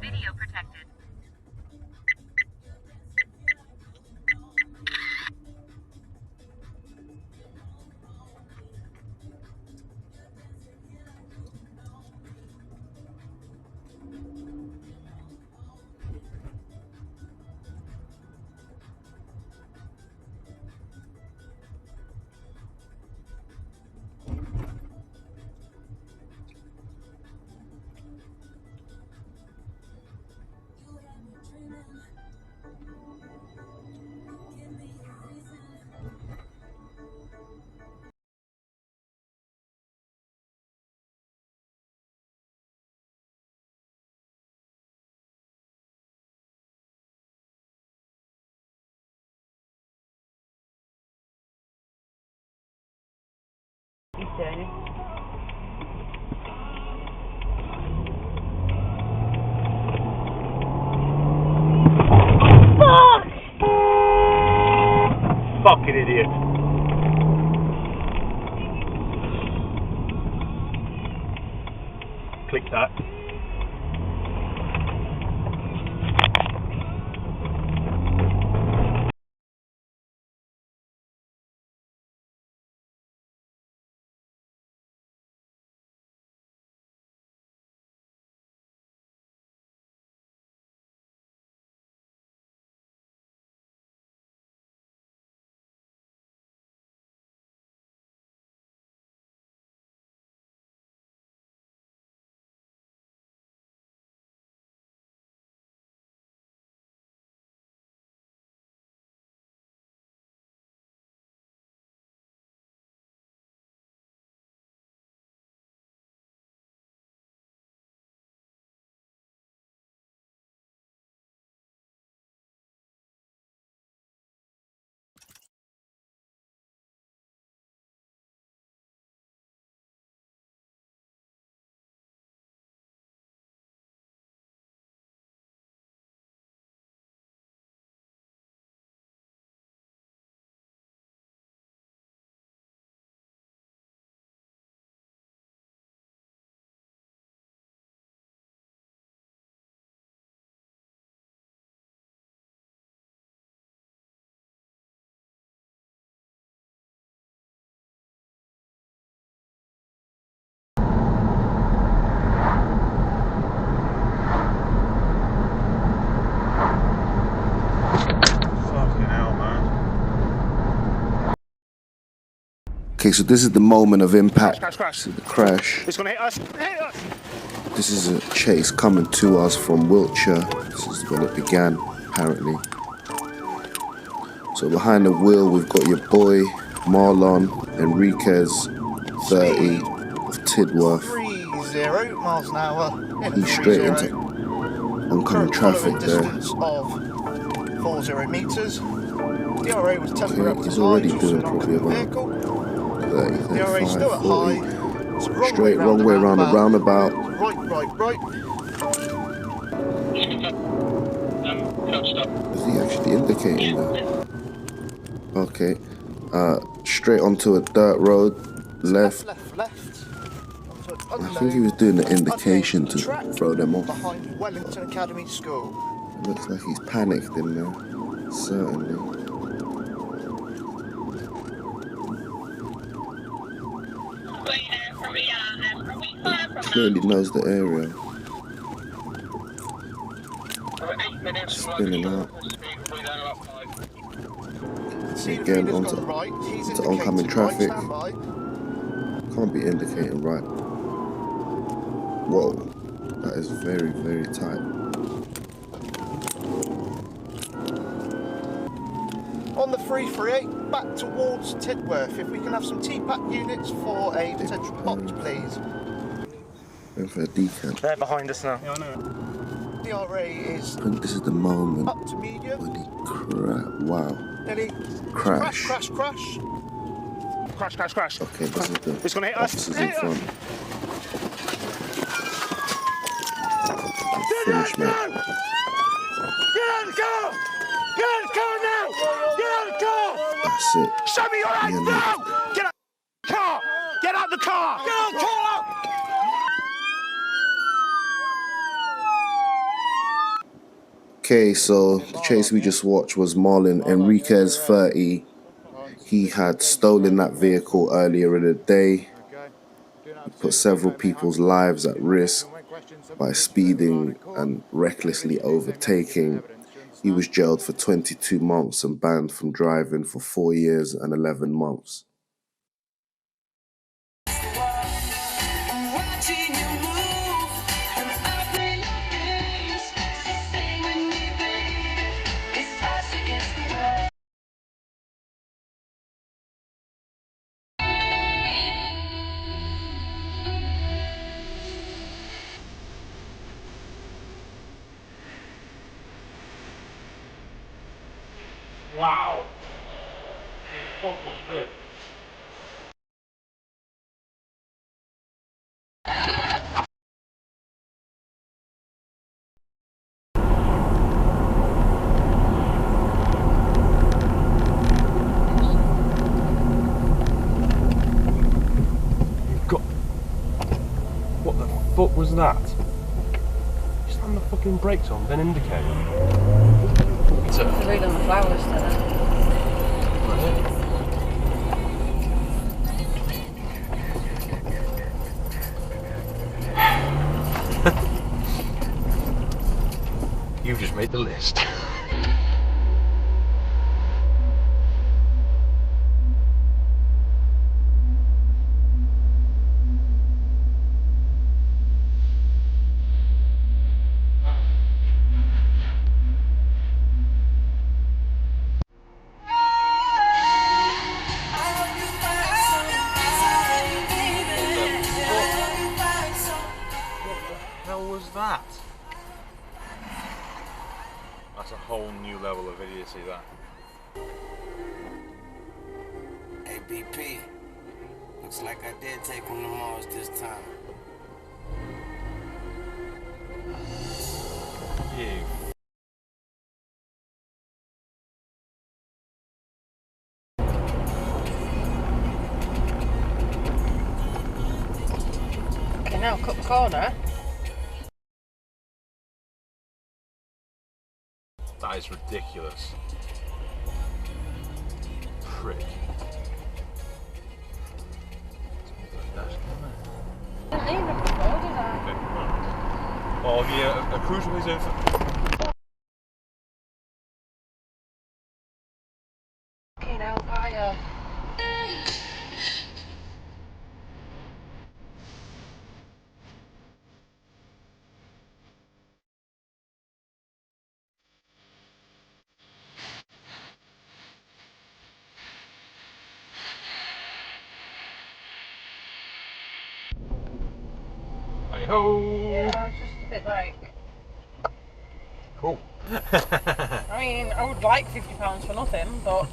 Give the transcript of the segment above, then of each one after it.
Video protected. You turning? Fuck! Fucking idiot. Click that. Okay, so this is the moment of impact. Crash. This is the crash. It's gonna hit us. Hit us. This is a chase coming to us from Wiltshire. This is when it began, apparently. So behind the wheel, we've got your boy, Marlon Enriquez, 30, of Tidworth. 30 miles an hour. He's straight into oncoming traffic there. Distance of 40 meters. DRA was tempered up to He's already high, doing just probably about vehicle. 30, DRA 35, still at 40. high. It's wrong Straight, wrong way round the roundabout. Right. Is he actually indicating there? Okay. Straight onto a dirt road. Left. I think he was doing the indication to throw them off. Behind Wellington Academy School. It looks like he's panicked in there. Certainly. Clearly knows the area. Spinning out. Again onto oncoming traffic. Can't be indicating right. Whoa, that is very, very tight. On the 338, back towards Tidworth. If we can have some T-Pack units for a potential bot, please. Going for a decant. They're behind us now. Yeah, I know. DRA is. I think this is the moment Up to medium. when he wow. Nearly. Crash. Crash. Crash. Okay, this is the It's gonna hit us. officers in front. Finish, mate. Get out of the car now! Get out of the car! That's it. Show me your hands Yeah, now! Get out of the car! Get out of the car! Get out of the car! Okay, so the chase we just watched was Marlon Enriquez, 30. He had stolen that vehicle earlier in the day. He put several people's lives at risk by speeding and recklessly overtaking. He was jailed for 22 months and banned from driving for 4 years and 11 months. Wow! Fuck was good. What the fuck was that? You slammed the fucking brakes on, then indicate. To read on the flowers today. You've just made the list. How was that? That's a whole new level of idiocy, that. Hey BP, looks like I did take on the Mars this time. You. Okay, now cut the corner. That is ridiculous. Prick. I didn't even put the corner, did I? Okay, right. Well, I'll give you a crucial piece of info. Fucking hellfire. Hey ho! Yeah, it's just a bit like... Cool. I mean, I would like £50 for nothing, but...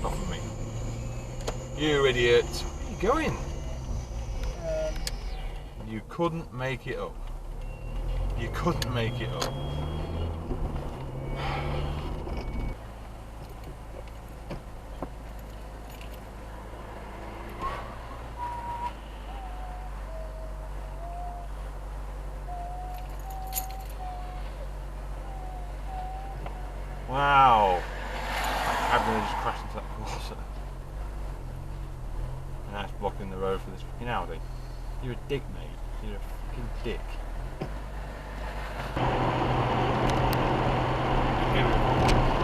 Not for me. You idiot. Where are you going? You couldn't make it up. You couldn't make it up. Wow. That cabin just crashed into that water. And that's blocking the road for this fucking Audi. You're a dick, mate. You're a fucking dick.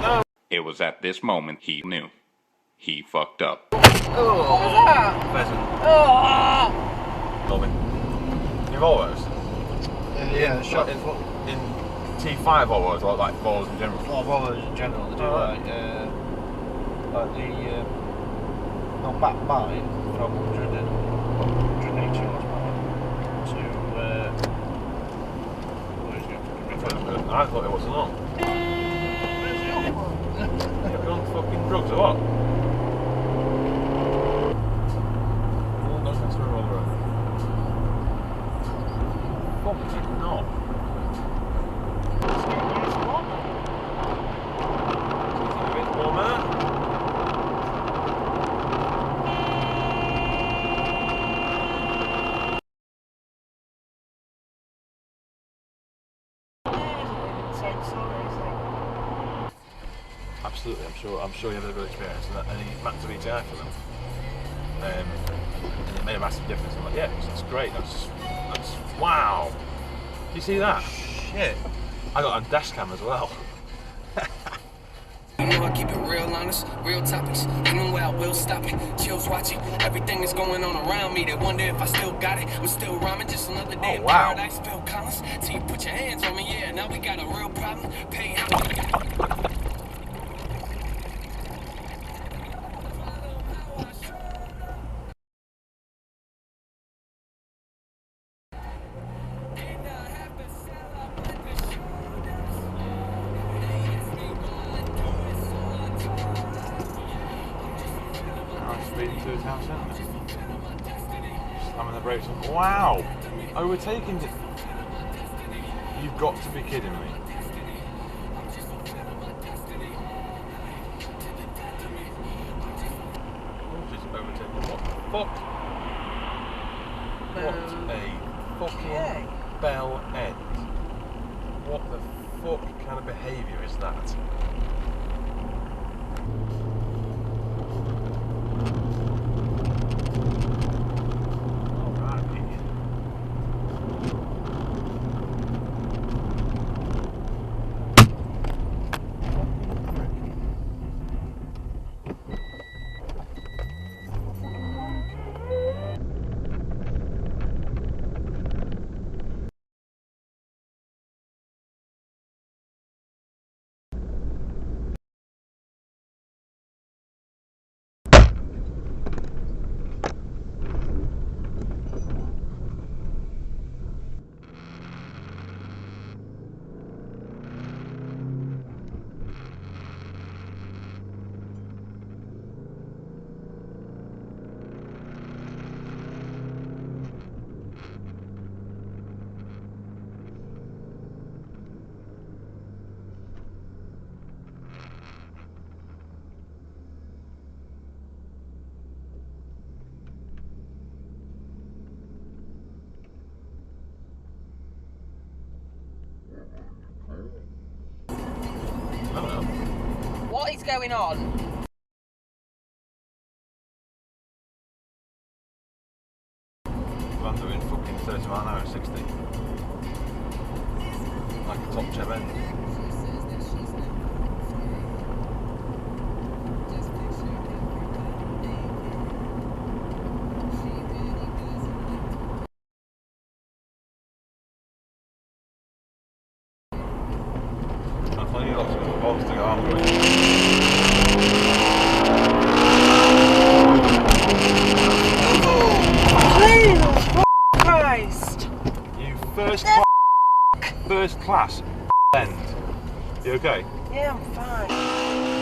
No. It was at this moment he knew. He fucked up. What was that? Pheasant. Oh! Robin. Your Volvos? Yeah, shot in T5 Volvos, or like Volvos in general? Oh, Volvos in general, they do like the not back mine from 180 horsepower to what is it? I thought it wasn't on. You're on fucking drugs or what? Oh, don't mess around on the road. Fuck it, not. same story. So. Absolutely, I'm sure you had a good experience, and he mapped to VTI for them, and it made a massive difference. I'm like, yeah, that's great. That's wow. Do you see that? Shit. I got a Dashcam as well. You know I keep it real honest, real topics. Even where I will stop it. Chills watching everything that's going on around me. They wonder if I still got it. I'm still rhyming, just another day in paradise. Bill Collins, till you put your hands on me. Yeah, now we got a real problem. Pay Speeding to a town centre. Slamming the brakes on. Wow! Overtaking it. You've got to be kidding me. Just overtaking. What the fuck? What a fucking bell end. What the fuck kind of behaviour is that? What is going on? I'm doing fucking 30 mile an hour at 60. Like a top gem end. I thought you lots of balls to go on with. Christ! You first class end. You okay? Yeah, I'm fine.